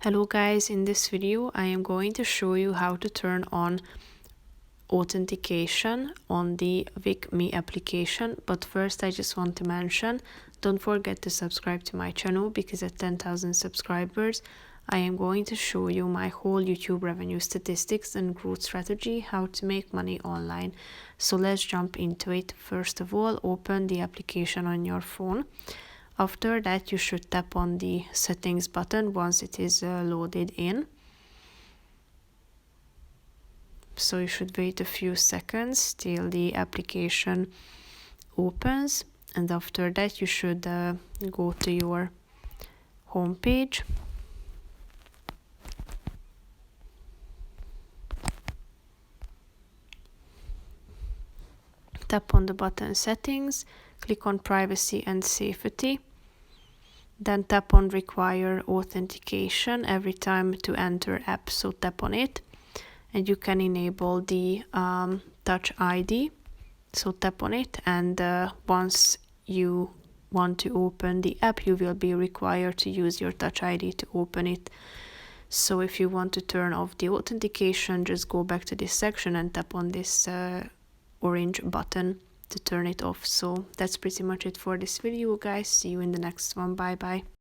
Hello guys, in this video I am going to show you how to turn on authentication on the Wickr Me application, but first I just want to mention, don't forget to subscribe to my channel because at 10,000 subscribers I am going to show you my whole YouTube revenue statistics and growth strategy, how to make money online. So let's jump into it. First of all, open the application on your phone. After that, you should tap on the settings button once it is loaded in. So you should wait a few seconds till the application opens, and after that you should go to your home page. Tap on the button settings, click on privacy and safety. Then tap on require authentication every time to enter app, so tap on it. And you can enable the touch ID, so tap on it, and once you want to open the app you will be required to use your touch ID to open it. So if you want to turn off the authentication, just go back to this section and tap on this orange button to turn it off. So that's pretty much it for this video guys. See you in the next one. Bye bye.